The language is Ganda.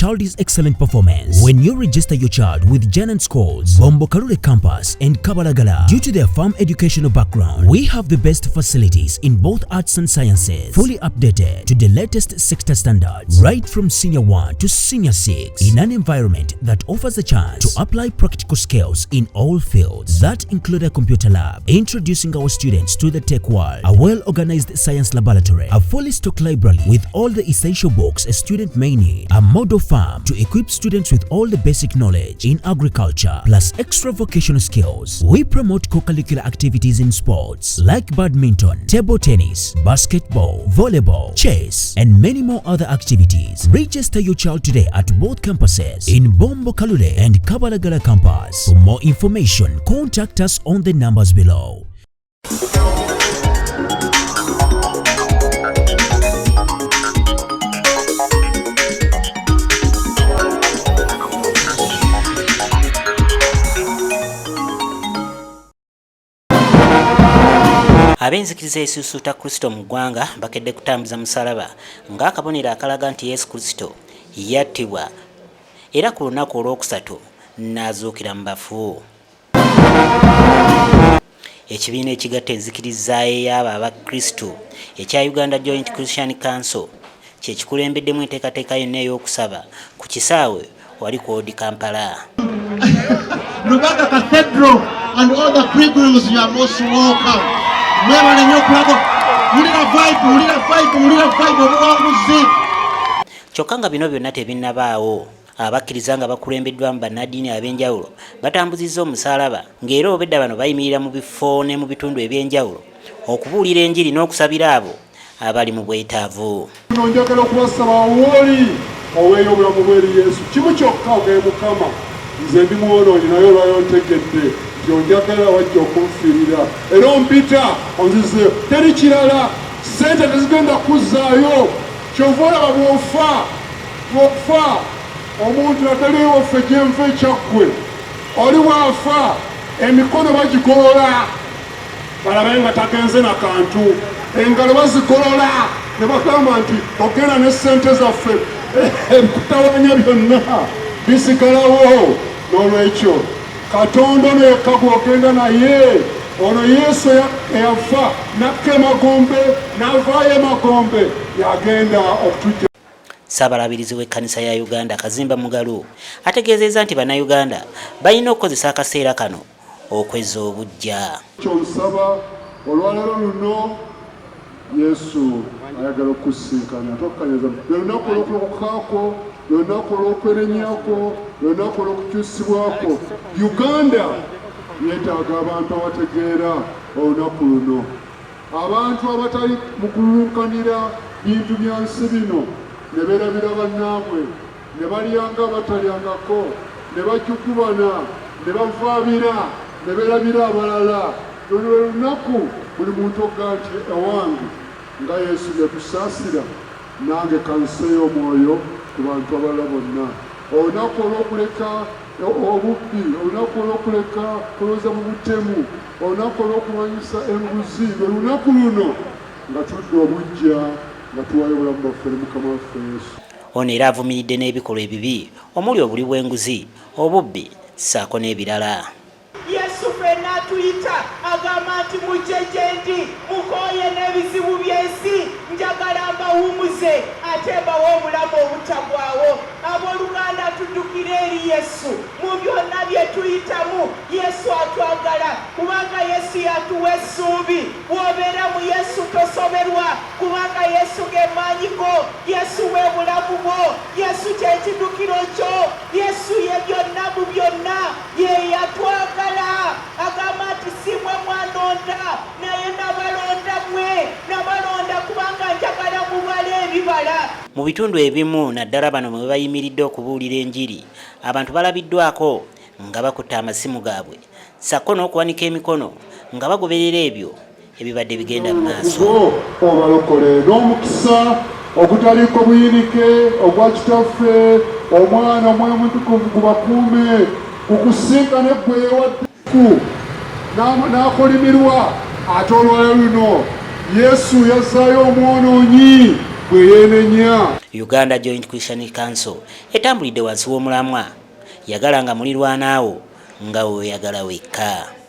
child's excellent performance. When you register your child with Janan Schools, Bombo Kalule Campus and Kabalagala, due to their firm educational background, we have the best facilities in both arts and sciences, fully updated to the latest sector standards, right from Senior 1 to Senior 6, in an environment that offers a chance to apply practical skills in all fields. That include a computer lab, introducing our students to the tech world, a well-organized science laboratory, a fully stocked library with all the essential books a student may need, a model farm to equip students with all the basic knowledge in agriculture, plus extra vocational skills. We promote co-curricular activities in sports like badminton, table tennis, basketball, volleyball, chess, and many more other activities. Register your child today at both campuses in Bombo Kalule and Kabalagala campus. For more information, contact us on the numbers below. Abenzikiriza esusuta Kristo mu ggwanga bakedde kutambuza omusalaaba ng'akabonero akalaga nti Yesu Kristo yattibwa era ku lunaku olwokusatu n'azuukira mu bafu. Ekibiina ekigatta enzikiriza ey'abo abakristo ekya Uganda Joint Christian Council kye kikulembeddemu enteekateeka yonna ey'okusaba ku kisaawe wali ku Odi Kampala. Lubaga Cathedral and all the pilgrims, you are most welcome. Kyokka nga bino byonna tebinnabaawo, abakkiriza nga bakulembeddwamu bannaddiini ab'enjawulo batambuzizza omusaalaba ng'era obedda bano bayimirira mu bifo ne mu bitundu eby'enjawulo okubuulira enjiri n'okusabira abo abali mu bwetaavu. Njagala okubasaba wooli oweeyo obulamu bw'eri Yesu. Kimu kyokka ogeye Mukama, nze ndi mwonoonyi naye olwayo ontegedde njagala wajja okunfiirira era ompita onzize teri kirala, sente tezigenda kuzzaayo. Kyova olaba bw'ofa omuntu atali waffe gyenva ekyaggwe oli waafa emikono bagigolola balabe nga tagenze na kantu, engalo bazigolola ne bagamba nti ogenda ne sente zaffe ebikutawanya byonna bisigalawo. N'olwekyo Katonda ono yekka gw'ogenda naye, ono Yesu eyafa nakka emagombe n'avaayo emagombe yagenda okutujja. Ssaabalabirizi w'ekkanisa ya Uganda Kazimba Mugalu ategeezezza nti bannayuganda balina okukozesa akaseera kano okweza obugya. Kyonsaba olwaleero luno Yesu ayagala okusinkana tokkanyiza lunaku olw'okulokokaako, lunaku olw'okwerennyako, lunaku olw'okukyusibwako. Uganda yeetaaga abantu abategeera olunaku luno, abantu abatali mu kulunkanira bintu bya nsi bino ne beerabira bannaabwe ne balyanga batalyangako ne bajjukubana ne bavaabira ne beerabira abalala. Luno lwe lunaku buli muntu oga nti ewange nga Yesu yetusaasira nange kanseeyo omwoyo ku bantu abalala bonna. Olunaku olw'okuleka obubbi, olunaku olw'okuleka kulowooza mu butemu, olunaku olw'okumanyisa enguzi, lwe lunaku luno nga tudde obujja nga tuwayo obulamu bwaffe ne Mukama waffe Yesu. Ono era avumiridde n'ebikolwa ebibi omuli obuli bw'enguzi, obubbi ssaako n'ebirala. Yesu fenna atuyita agamba nti mujje gye ndi mukooye n'ebizibu by'ensi njagala mbawumuze ate mbawe obulamu obutagwawo. Abooluganda tuddukire eri Yesu mu byonna bye tuyitamu. Yesu atwagala kubanga Yesu yatuwa essuubi. Bw'obeera mu Yesu tosoberwa kubanga Yesu ge maanyi go, Yesu bwe bulamu bwo, Yesu kye kiddukiro kyo, Yesu ye byonna mu byonna, ye yatwagala. Agamba nti si mwe mwanonda naye nabalonda mmwe, nabalonda kubanga njagala mubale ebibala. Mu bitundu ebimu naddala bano mwe bayimiridde okubuulira enjiri, abantu balabiddwako nga bakutte amasimu gaabwe sako n'okuwanika emikono nga bagoberera ebyo ebibadde bigenda mu maaso. Obalokole n'omukisa ogutaliko buyinike ogwa kitaffe omwana omwoyo omutukuvu gubakuume kukusinkana eggwe yewaddeku n'akolimirwa. Ate olwaleero luno Yesu yazzaayo omwonoonyi bwe yeenenya. Uganda Joint Christian Council etambulidde wansi w'omulamwa yagala nga mulirwanaawo nga weeyagala wekka.